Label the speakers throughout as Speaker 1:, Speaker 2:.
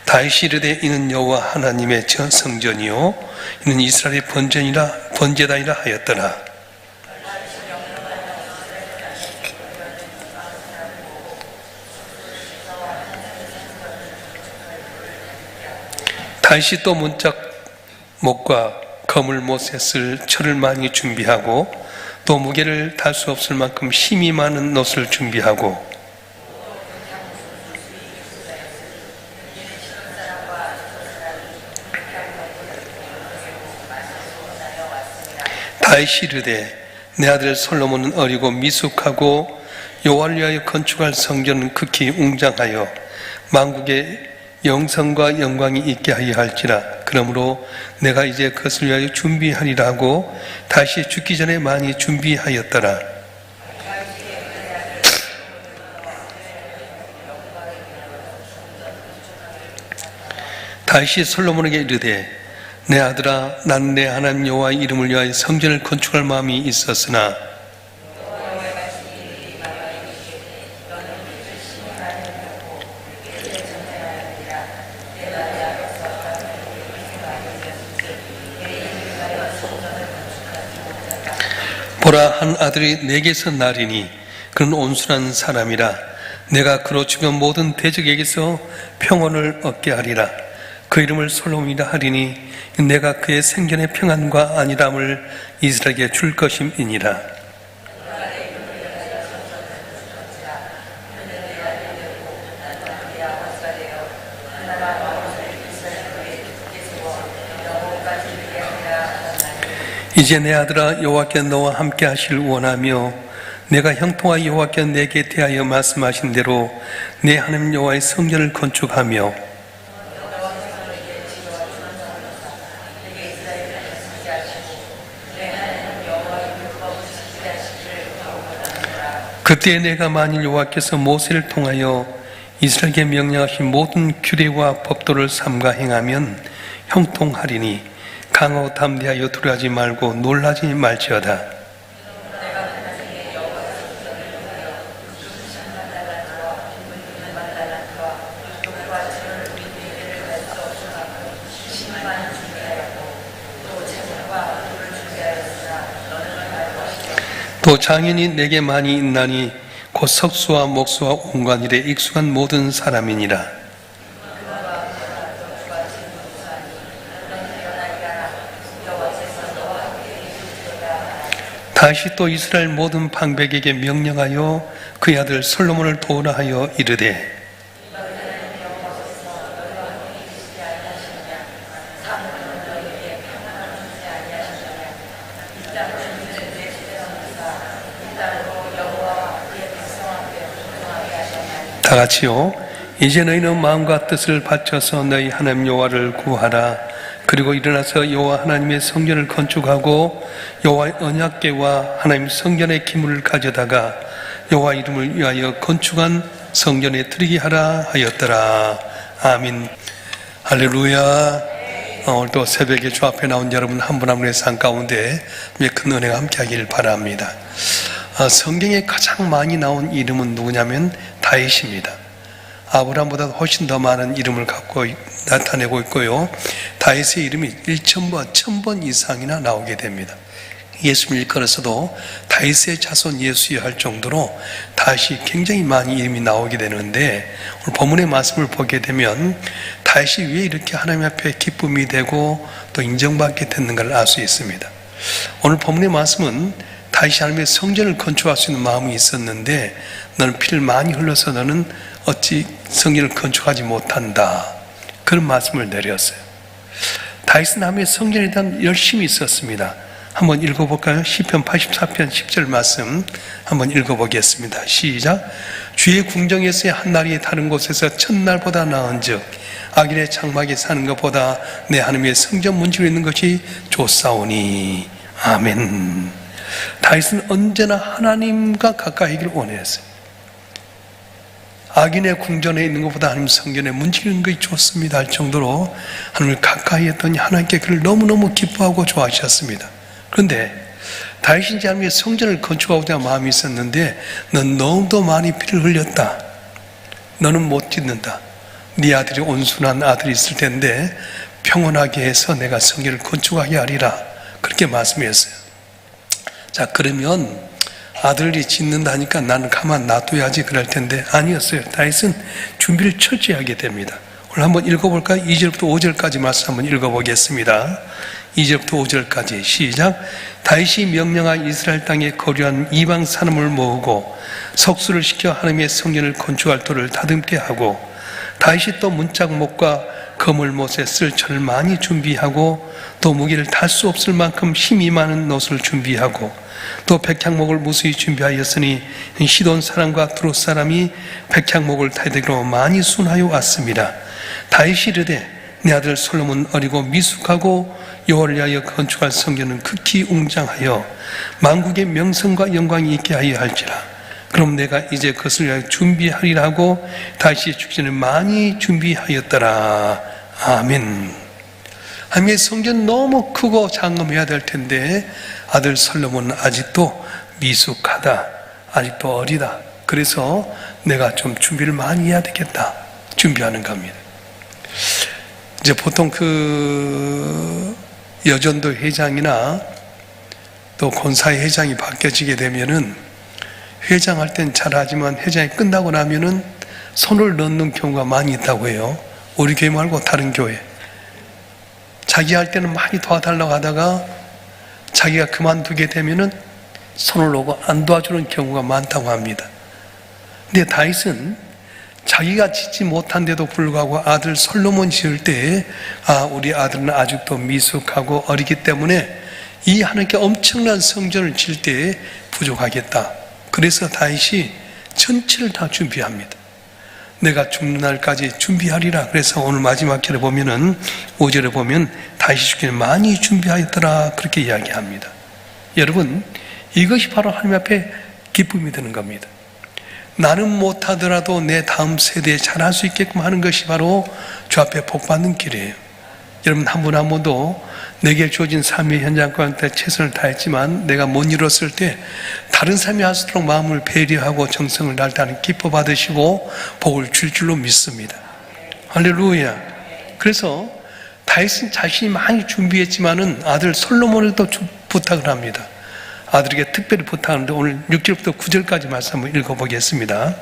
Speaker 1: 다윗이 이르되 이는 여호와 하나님의 성전이요 이는 이스라엘의 번제단이라 하였더라. 다윗이 또 문짝 못과 검을 못에 쓸 철을 많이 준비하고 또 무게를 달 수 없을 만큼 힘이 많은 옷을 준비하고 다윗이 이르되 내 아들 솔로몬은 어리고 미숙하고 여호와를 위하여 건축할 성전은 극히 웅장하여 만국의 영성과 영광이 있게 하여 할지라. 그러므로 내가 이제 그것을 위하여 준비하리라 하고 다시 죽기 전에 많이 준비하였더라. 다윗이 솔로몬에게 이르되 내 아들아 난 내 하나님 여호와의 이름을 위하여 성전을 건축할 마음이 있었으나 보라 한 아들이 내게서 나리니 그는 온순한 사람이라. 내가 그로 죽은 모든 대적에게서 평온을 얻게 하리라. 그 이름을 솔로몬이라 하리니 내가 그의 생전의 평안과 안일함을 이스라엘에게 줄 것임이니라. 이제 내 아들아 여호와께 너와 함께 하시길 원하며 내가 형통하여 여호와께 내게 대하여 말씀하신 대로 내 하나님 여호와의 성전을 건축하며 그때 내가 만일 여호와께서 모세를 통하여 이스라엘에게 명령하신 모든 규례와 법도를 삼가 행하면 형통하리니 강하고 담대하여 두려워하지 말고 놀라지 말지어다. 또 장인이 내게 많이 있나니 곧 석수와 목수와 온갖 일에 익숙한 모든 사람이니라. 다시 또 이스라엘 모든 방백에게 명령하여 그의 아들 솔로몬을 도우라 하여 이르되 다 같이요. 이제 너희는 마음과 뜻을 바쳐서 너희 하나님 여호와를 구하라. 그리고 일어나서 여호와 하나님의 성전을 건축하고 여호와의 언약궤와 하나님 성전의 기물을 가져다가 여호와 이름을 위하여 건축한 성전에 드리게 하라 하였더라. 아멘. 할렐루야. 오늘도 새벽에 주 앞에 나온 여러분 한 분 한 분의 삶 가운데 큰 은혜가 함께하길 바랍니다. 성경에 가장 많이 나온 이름은 누구냐면 다윗입니다. 아브라함보다 훨씬 더 많은 이름을 갖고 나타내고 있고요. 다윗의 이름이 1000번, 1000번 이상이나 나오게 됩니다. 예수님 일컬어서도 다윗의 자손 예수여 할 정도로 다윗이 굉장히 많이 이름이 나오게 되는데 오늘 본문의 말씀을 보게 되면 다윗이 왜 이렇게 하나님 앞에 기쁨이 되고 또 인정받게 됐는가를 알 수 있습니다. 오늘 본문의 말씀은 다윗이 하나님의 성전을 건축할 수 있는 마음이 있었는데 너는 피를 많이 흘러서 너는 어찌 성전을 건축하지 못한다. 그런 말씀을 내렸어요. 다윗은 하나님의 성전에 대한 열심이 있었습니다. 한번 읽어볼까요? 시편 84편 10절 말씀 한번 읽어보겠습니다. 시작. 주의 궁정에서의 한날이 다른 곳에서 첫날보다 나은즉 악인의 장막에 사는 것보다 내 하나님의 성전 문지로 있는 것이 좋사오니. 아멘. 다윗은 언제나 하나님과 가까이 있기를 원했어요. 악인의 궁전에 있는 것보다 하나님 성전에 문지르는 것이 좋습니다 할 정도로 하나님을 가까이 했더니 하나님께 그를 너무너무 기뻐하고 좋아하셨습니다. 그런데 다윗이 이제 하나님의 성전을 건축하고자 하는 마음이 있었는데 넌 너무도 많이 피를 흘렸다. 너는 못 짓는다. 네 아들이 온순한 아들이 있을 텐데 평온하게 해서 내가 성전을 건축하게 하리라, 그렇게 말씀했어요. 자, 그러면 아들이 짓는다니까 나는 가만 놔둬야지 그럴 텐데 아니었어요. 다윗은 준비를 철저히 하게 됩니다. 오늘 한번 읽어볼까요? 2절부터 5절까지 말씀 한번 읽어보겠습니다. 2절부터 5절까지 시작. 다윗이 명령한 이스라엘 땅에 거류한 이방 사람을 모으고 석수를 시켜 하나님의 성전을 건축할 돌을 다듬게 하고, 다윗이 또 문짝목과 거물못에 쓸 철을 많이 준비하고, 또 무기를 탈 수 없을 만큼 힘이 많은 놋을 준비하고, 또 백향목을 무수히 준비하였으니 시돈 사람과 두롯 사람이 백향목을 타되기로 많이 순하여 왔습니다. 다윗이 이르되 내 아들 솔로몬 어리고 미숙하고 여호와를 위하여 건축할 성전은 극히 웅장하여 만국의 명성과 영광이 있게 하여 할지라. 그럼 내가 이제 그것을 위하여 준비하리라 하고 다윗이 죽기 전에 많이 준비하였더라. 아멘. 하나님의 성전 너무 크고 장엄해야 될 텐데 아들 솔로몬은 아직도 미숙하다, 아직도 어리다. 그래서 내가 좀 준비를 많이 해야 되겠다, 준비하는 겁니다. 이제 보통 여전도 회장이나 또 권사회 회장이 바뀌어지게 되면은 회장할 땐 잘하지만 회장이 끝나고 나면은 손을 넣는 경우가 많이 있다고 해요. 우리 교회 말고 다른 교회. 자기 할 때는 많이 도와달라고 하다가 자기가 그만두게 되면은 손을 놓고 안 도와주는 경우가 많다고 합니다. 근데 다윗은 자기가 짓지 못한데도 불구하고 아들 솔로몬 지을 때 우리 아들은 아직도 미숙하고 어리기 때문에 이 하나님께 엄청난 성전을 지을 때 부족하겠다. 그래서 다윗이 전체를 다 준비합니다. 내가 죽는 날까지 준비하리라. 그래서 오늘 마지막 절에 보면은 5절에 보면 다윗이 죽기를 많이 준비하였더라, 그렇게 이야기합니다. 여러분, 이것이 바로 하나님 앞에 기쁨이 되는 겁니다. 나는 못하더라도 내 다음 세대에 잘할 수 있게끔 하는 것이 바로 주 앞에 복받는 길이에요. 여러분, 한 분 한 분도 내게 주어진 삶의 현장 가운데 최선을 다했지만 내가 못 이뤘을 때 다른 사람이 할 수 있도록 마음을 배려하고 정성을 다할 때는 기뻐 받으시고 복을 줄 줄로 믿습니다. 할렐루야. 그래서 다윗은 자신이 많이 준비했지만은 아들 솔로몬에도 부탁을 합니다. 아들에게 특별히 부탁하는데 오늘 6절부터 9절까지 말씀 한번 읽어보겠습니다.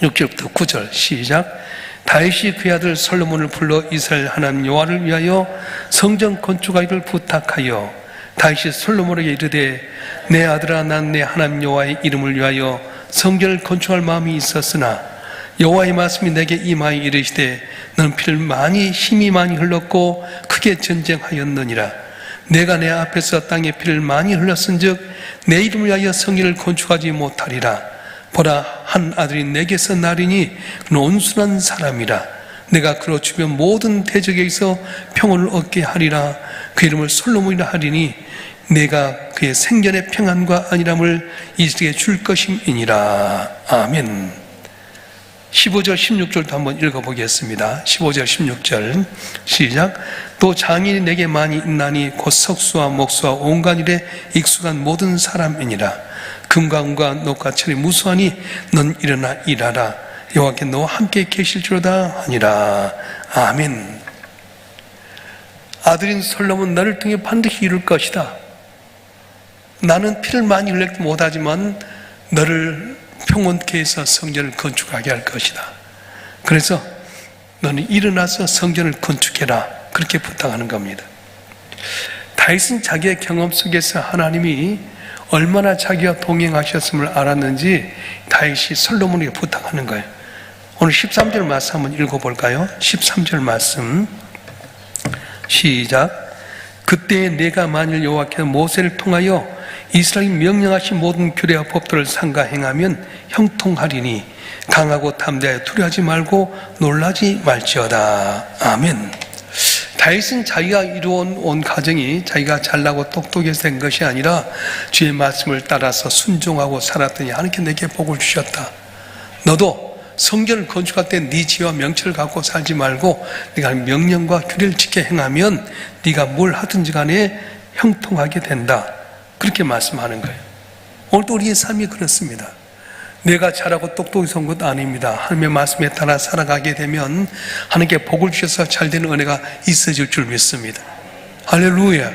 Speaker 1: 6절부터 9절 시작. 다윗이 그 아들 솔로몬을 불러 이스라엘 하나님 여호와를 위하여 성전 건축하기를 부탁하여 다윗이 솔로몬에게 이르되 내 아들아, 난 내 하나님 여호와의 이름을 위하여 성전을 건축할 마음이 있었으나 여호와의 말씀이 내게 임하여 이르시되 너는 피를 많이 힘이 많이 흘렀고 크게 전쟁하였느니라. 내가 내 앞에서 땅에 피를 많이 흘렸은즉 내 이름을 위하여 성전을 건축하지 못하리라. 보라, 한 아들이 내게서 나리니 그는 온순한 사람이라. 내가 그로 주변 모든 대적에게서 평온을 얻게 하리라. 그 이름을 솔로몬이라 하리니 내가 그의 생전의 평안과 안일함을 이스라엘에게 줄 것임이니라. 아멘. 15절 16절도 한번 읽어보겠습니다. 15절 16절 시작. 또 장인이 내게 많이 있나니 곧 석수와 목수와 온갖 일에 익숙한 모든 사람이니라. 금과 은과 녹과 철이 무수하니 넌 일어나 일하라. 여호와께 너와 함께 계실지로다 하니라. 아멘. 아들인 솔로몬 너를 통해 반드시 이룰 것이다. 나는 피를 많이 흘리지 못하지만 너를 평온케 해서 성전을 건축하게 할 것이다. 그래서 너는 일어나서 성전을 건축해라, 그렇게 부탁하는 겁니다. 다윗은 자기의 경험 속에서 하나님이 얼마나 자기와 동행하셨음을 알았는지 다윗이 솔로몬에게 부탁하는 거예요. 오늘 13절 말씀 한번 읽어볼까요? 13절 말씀 시작. 그때 내가 만일 여호와께서 모세를 통하여 이스라엘이 명령하신 모든 규례와 법도를 삼가 행하면 형통하리니 강하고 담대하여 두려워하지 말고 놀라지 말지어다. 아멘. 다윗은 자기가 이루어온 온 가정이 자기가 잘나고 똑똑해서 된 것이 아니라 주의 말씀을 따라서 순종하고 살았더니 하나님께 내게 복을 주셨다. 너도 성전을 건축할 때 네 지혜와 명철을 갖고 살지 말고 네가 명령과 규례를 지켜 행하면 네가 뭘 하든지 간에 형통하게 된다, 그렇게 말씀하는 거예요. 오늘도 우리의 삶이 그렇습니다. 내가 잘하고 똑똑해서 온 것 아닙니다. 하나님의 말씀에 따라 살아가게 되면 하나님께 복을 주셔서 잘되는 은혜가 있어질 줄 믿습니다. 할렐루야.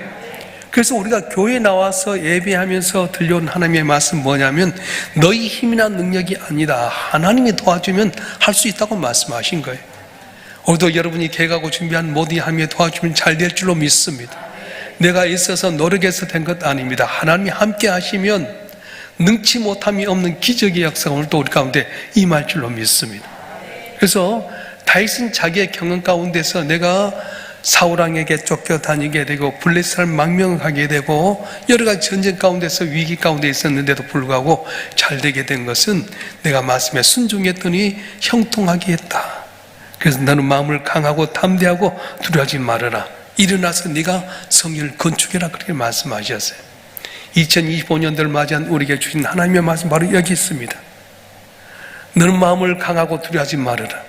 Speaker 1: 그래서 우리가 교회에 나와서 예배하면서 들려온 하나님의 말씀 뭐냐면 너희 힘이나 능력이 아니다. 하나님이 도와주면 할 수 있다고 말씀하신 거예요. 오늘도 여러분이 계획하고 준비한 모든 하나님의 도와주면 잘 될 줄로 믿습니다. 내가 있어서 노력해서 된 것 아닙니다. 하나님이 함께 하시면 능치 못함이 없는 기적의 역사가 오늘 또 우리 가운데 임할 줄로 믿습니다. 그래서 다윗은 자기의 경험 가운데서 내가 사울왕에게 쫓겨다니게 되고 블레셋을 망명하게 되고 여러 가지 전쟁 가운데서 위기 가운데 있었는데도 불구하고 잘 되게 된 것은 내가 말씀에 순종했더니 형통하게 했다. 그래서 너는 마음을 강하고 담대하고 두려워하지 말아라. 일어나서 네가 성전을 건축해라. 그렇게 말씀하셨어요. 2025년도를 맞이한 우리에게 주신 하나님의 말씀 바로 여기 있습니다. 너는 마음을 강하고 두려워하지 말아라.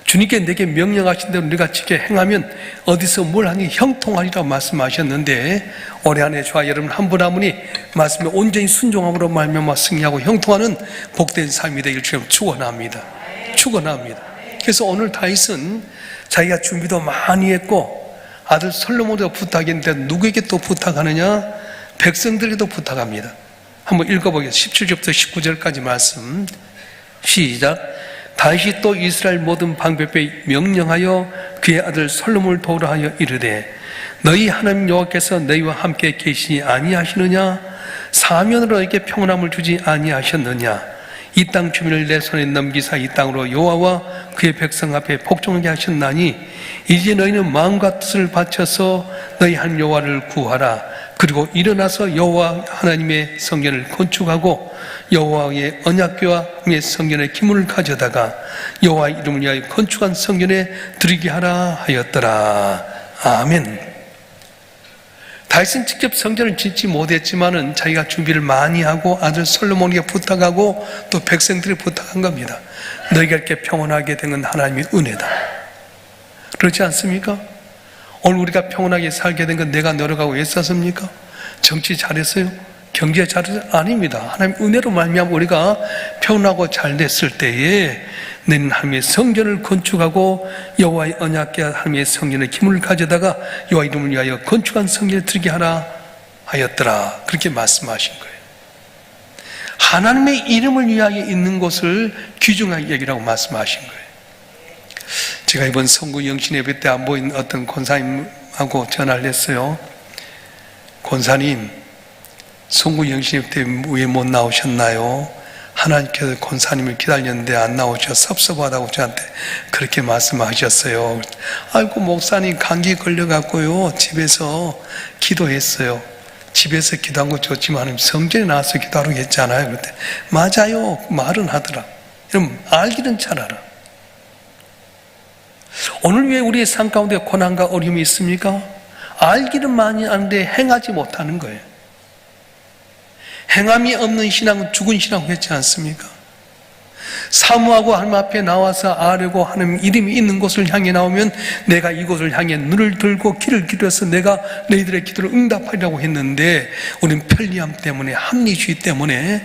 Speaker 1: 주님께 내게 명령하신 대로 네가 지켜 행하면 어디서 뭘 하니 형통하리라고 말씀하셨는데 올해 한 해 저와 여러분 한 분 한 분이 말씀에 온전히 순종함으로 말미암아 승리하고 형통하는 복된 삶이 되길 주님 축원합니다. 축원합니다. 그래서 오늘 다윗은 자기가 준비도 많이 했고 아들 솔로몬도 부탁했는데 누구에게 또 부탁하느냐? 백성들에게도 부탁합니다. 한번 읽어보겠습니다. 17절부터 19절까지 말씀 시작. 다윗이 또 이스라엘 모든 방백에 명령하여 그의 아들 솔로몬을 도우라 하여 이르되 너희 하나님 여호와께서 너희와 함께 계시지 아니하시느냐? 사면으로 너희에게 평안함을 주지 아니하셨느냐? 이 땅 주민을 내 손에 넘기사 이 땅으로 여호와와 그의 백성 앞에 복종하게 하셨나니 이제 너희는 마음과 뜻을 바쳐서 너희 하나님 여호와를 구하라. 그리고 일어나서 여호와 하나님의 성전을 건축하고 여호와의 언약궤와 그의 성전의 기물을 가져다가 여호와 이름을 위하여 건축한 성전에 드리게 하라 하였더라. 아멘. 다윗은 직접 성전을 짓지 못했지만은 자기가 준비를 많이 하고 아들 솔로몬에게 부탁하고 또 백성들이 부탁한 겁니다. 너희가 이렇게 평온하게 된 건 하나님의 은혜다. 그렇지 않습니까? 오늘 우리가 평온하게 살게 된 건 내가 노력하고 애썼습니까? 정치 잘했어요? 경제 잘했어요? 아닙니다. 하나님 은혜로 말미암아 우리가 평온하고 잘 됐을 때에 너희는 하나님의 성전을 건축하고 여호와의 언약궤와 하나님의 성전의 기물을 가져다가 여호와 이름을 위하여 건축한 성전에 드리게 하라 하였더라. 그렇게 말씀하신 거예요. 하나님의 이름을 위하여 있는 곳을 귀중하게 여기라고 말씀하신 거예요. 제가 이번 성구 영신 예배 때 안 보인 어떤 권사님하고 전화를 했어요. 권사님, 성구 영신 예배 때 왜 못 나오셨나요? 하나님께서 권사님을 기다렸는데 안 나오셔 섭섭하다고 저한테 그렇게 말씀하셨어요. 아이고 목사님 감기 걸려갖고요 집에서 기도했어요. 집에서 기도한 거 좋지만 성전에 나와서 기도하라고 했잖아요. 그때 맞아요 말은 하더라. 여러분 알기는 잘 알아. 오늘 왜 우리의 삶 가운데 고난과 어려움이 있습니까? 알기는 많이 아는데 행하지 못하는 거예요. 행함이 없는 신앙은 죽은 신앙 했지 않습니까? 사모하고 하나님 앞에 나와서 아뢰고 하나님 이름이 있는 곳을 향해 나오면 내가 이곳을 향해 눈을 들고 귀를 기울여서 내가 너희들의 기도를 응답하리라고 했는데 우리는 편리함 때문에 합리주의 때문에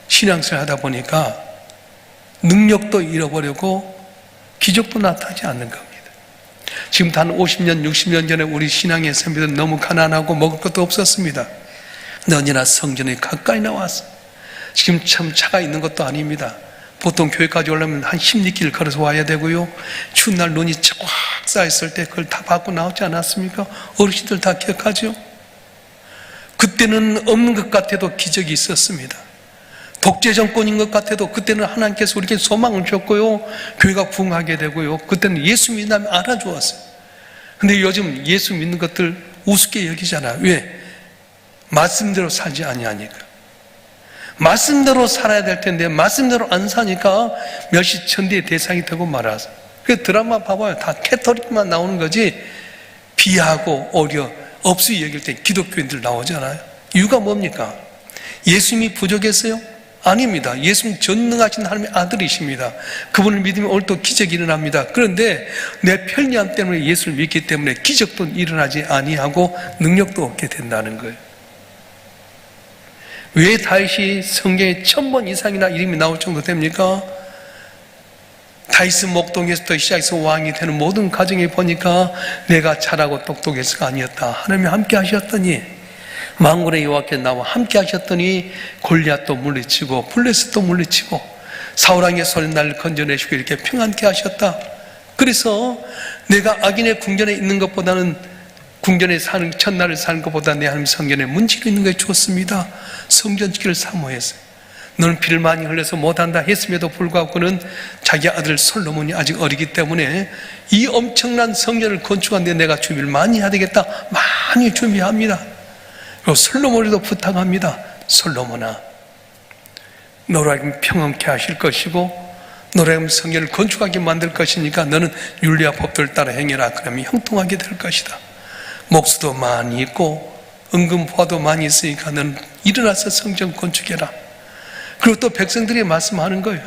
Speaker 1: 신앙생활 하다 보니까 능력도 잃어버리고 기적도 나타나지 않는 겁니다. 지금 한 50년, 60년 전에 우리 신앙의 선배들은 너무 가난하고 먹을 것도 없었습니다. 언제나 성전에 가까이 나왔어. 지금 참 차가 있는 것도 아닙니다. 보통 교회까지 오려면 한 16km 걸어서 와야 되고요. 추운 날 눈이 쫙 쌓였을 때 그걸 다 받고 나오지 않았습니까? 어르신들 다 기억하죠? 그때는 없는 것 같아도 기적이 있었습니다. 독재 정권인 것 같아도 그때는 하나님께서 우리에게 소망을 줬고요. 교회가 부흥하게 되고요. 그때는 예수 믿는다면 알아주었어요. 근데 요즘 예수 믿는 것들 우습게 여기잖아요. 왜? 말씀대로 살지 아니하니까. 말씀대로 살아야 될 텐데 말씀대로 안 사니까 멸시 천대의 대상이 되고 말아서. 그 드라마 봐봐요. 다 캐토릭만 나오는 거지 비하고 오려 없이 여길 때 기독교인들 나오잖아요. 이유가 뭡니까? 예수님이 부족했어요? 아닙니다. 예수님 전능하신 하나님의 아들이십니다. 그분을 믿으면 오늘 또 기적이 일어납니다. 그런데 내 편리함 때문에 예수를 믿기 때문에 기적도 일어나지 아니하고 능력도 없게 된다는 거예요. 왜 다윗이 성경에 1000번 이상이나 이름이 나올 정도 됩니까? 다윗 목동에서부터 시작해서 왕이 되는 모든 과정에 보니까 내가 잘하고 똑똑해서가 아니었다. 하나님이 함께 하셨더니, 만군의 여호와께 나와 함께 하셨더니 골리앗도 물리치고 블레셋도 물리치고 사울왕의 손에 나를 건져내시고 이렇게 평안케 하셨다. 그래서 내가 악인의 궁전에 있는 것보다는 궁전에 사는, 첫날을 사는 것보다 내 하나님 성전에 문지기 있는 것이 좋습니다. 성전 지기를 사모했어요. 너는 피를 많이 흘려서 못한다 했음에도 불구하고 그는 자기 아들 솔로몬이 아직 어리기 때문에 이 엄청난 성전을 건축하는데 내가 준비를 많이 해야 되겠다. 많이 준비합니다. 그리고 솔로몬에도 부탁합니다. 솔로몬아, 너로 하여금 평안케 하실 것이고 너로 하여금 성전을 건축하게 만들 것이니까 너는 율리와 법도를 따라 행해라. 그러면 형통하게 될 것이다. 목수도 많이 있고 은금포화도 많이 있으니까 너는 일어나서 성전 건축해라. 그리고 또 백성들이 말씀하는 거예요.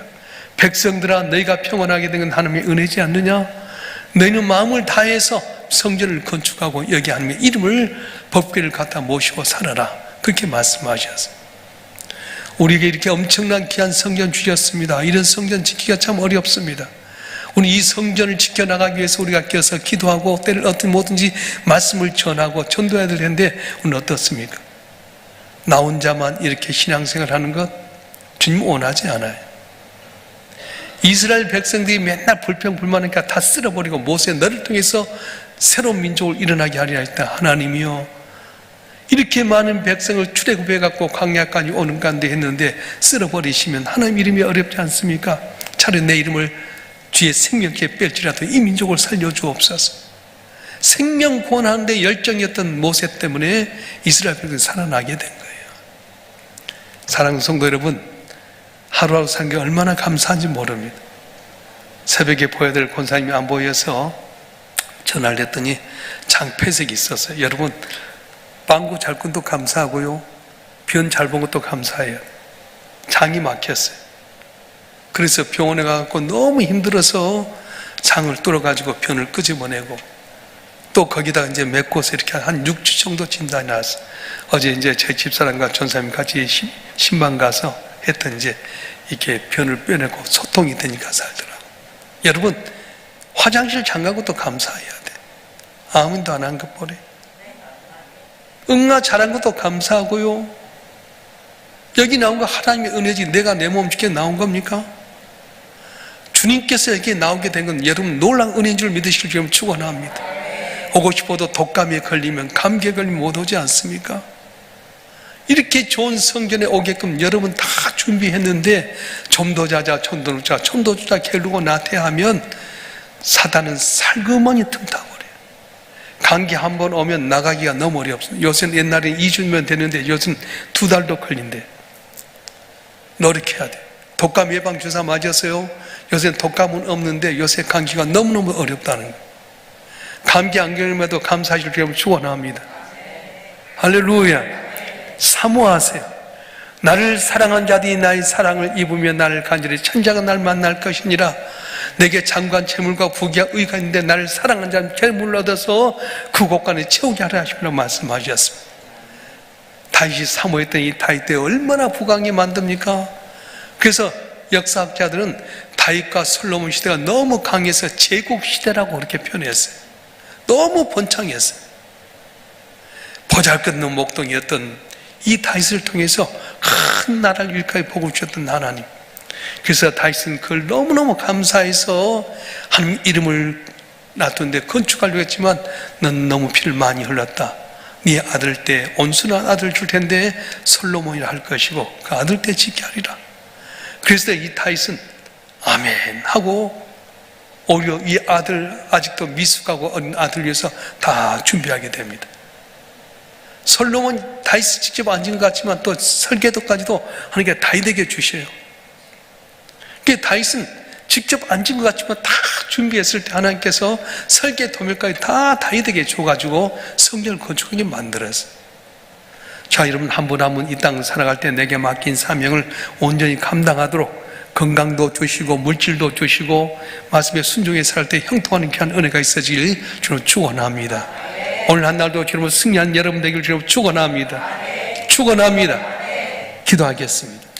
Speaker 1: 백성들아, 너희가 평안하게 된 건 하나님의 은혜지 않느냐? 너희는 마음을 다해서 성전을 건축하고 여기 하나님의 이름을, 법궤를 갖다 모시고 살아라. 그렇게 말씀하셨어요. 우리에게 이렇게 엄청난 귀한 성전 주셨습니다. 이런 성전 지키기가 참 어렵습니다. 우리 이 성전을 지켜나가기 위해서 우리가 껴서 기도하고 때를 어떤 뭐든지 말씀을 전하고 전도해야 될 텐데 오늘 어떻습니까? 나 혼자만 이렇게 신앙생활 하는 것 주님 원하지 않아요. 이스라엘 백성들이 맨날 불평불만하니까 다 쓸어버리고 모세 너를 통해서 새로운 민족을 일어나게 하리라 했다. 하나님이요, 이렇게 많은 백성을 출애굽해갖고 광야까지 오는 가운데 했는데 쓸어버리시면 하나님 이름이 어렵지 않습니까? 차라리 내 이름을 주의 생명께 뺄지라도 이 민족을 살려주옵소서. 생명 구원하는데 열정이었던 모세 때문에 이스라엘 백성이 살아나게 된 거예요. 사랑하는 성도 여러분, 하루하루 사는 게 얼마나 감사한지 모릅니다. 새벽에 보여야 될 권사님이 안 보여서 전화를 했더니 장폐색이 있었어요. 여러분, 빵구 잘 꾼 것도 감사하고요, 변 잘 본 것도 감사해요. 장이 막혔어요. 그래서 병원에 가서 너무 힘들어서 장을 뚫어가지고 변을 끄집어내고 또 거기다가 이제 몇 곳에 이렇게 한 6주 정도 진단이 나왔어요. 어제 이제 제 집사람과 전사님 같이 신방 가서 했더니 이제 이렇게 변을 빼내고 소통이 되니까 살더라고요. 여러분, 화장실 장간 것도 감사해야 돼. 아무도 안 한 것 보래. 응아 잘한 것도 감사하고요. 여기 나온 거 하나님의 은혜지 내가 내 몸 죽게 나온 겁니까? 주님께서 여기에 나오게 된 건 여러분 놀라운 은혜인 줄 믿으시길 지금 축원합니다. 오고 싶어도 독감에 걸리면 감기에 걸리면 못 오지 않습니까? 이렇게 좋은 성전에 오게끔 여러분 다 준비했는데 좀 더 자자, 좀 더 주자, 좀 더 주자 게으르고 나태하면 사단은 살그머니 틈타버려요. 감기 한 번 오면 나가기가 너무 어렵습니다. 요새는 옛날에 2주면 되는데 요즘 2달도 걸린대. 노력해야 돼. 독감 예방 주사 맞았어요? 요새는 독감은 없는데 요새 감기가 너무너무 어렵다는 거예요. 감기 안 걸림에도 감사하실 줄 축원합니다. 할렐루야. 사모하세요. 나를 사랑한 자들이 나의 사랑을 입으며 나를 간절히 천자가 날 만날 것이니라. 내게 장관 재물과 부귀와 의가 있는데 나를 사랑한 자는 재물을 얻어서 그 곳간에 채우게 하라 하시며 말씀하셨습니다. 다윗이 사모했던 이 다윗 때 얼마나 부강이 만듭니까? 그래서 역사학자들은 다윗과 솔로몬 시대가 너무 강해서 제국 시대라고 그렇게 표현했어요. 너무 번창했어요. 보잘것없는 목동이었던 이 다윗을 통해서 큰 나라를 일까지 보고 주셨던 하나님. 그래서 다윗은 그걸 너무너무 감사해서 하나님 이름을 놔두는데 건축하려고 했지만 넌 너무 피를 많이 흘렀다. 네 아들 때 온순한 아들 줄 텐데 솔로몬이라 할 것이고 그 아들 때 짓게 하리라. 그래서 이 다윗은 아멘 하고 오히려 이 아들, 아직도 미숙하고 어린 아들 위해서 다 준비하게 됩니다. 솔로몬 다윗이 직접 앉은 것 같지만 또 설계도까지도 하나님께 다윗에게 주셔요. 그 다윗은 직접 앉은 것 같지만 다 준비했을 때 하나님께서 설계 도면까지 다 다윗에게 줘가지고 성전을 건축하게 만들었어요. 자, 여러분 한 분 한 분 이 땅을 살아갈 때 내게 맡긴 사명을 온전히 감당하도록 건강도 주시고 물질도 주시고 말씀에 순종해 살 때 형통하는 귀한 은혜가 있어지길 주로 축원합니다. 오늘 한 날도 주로 승리한 여러분 되길 주로 축원합니다. 축원합니다.
Speaker 2: 기도하겠습니다.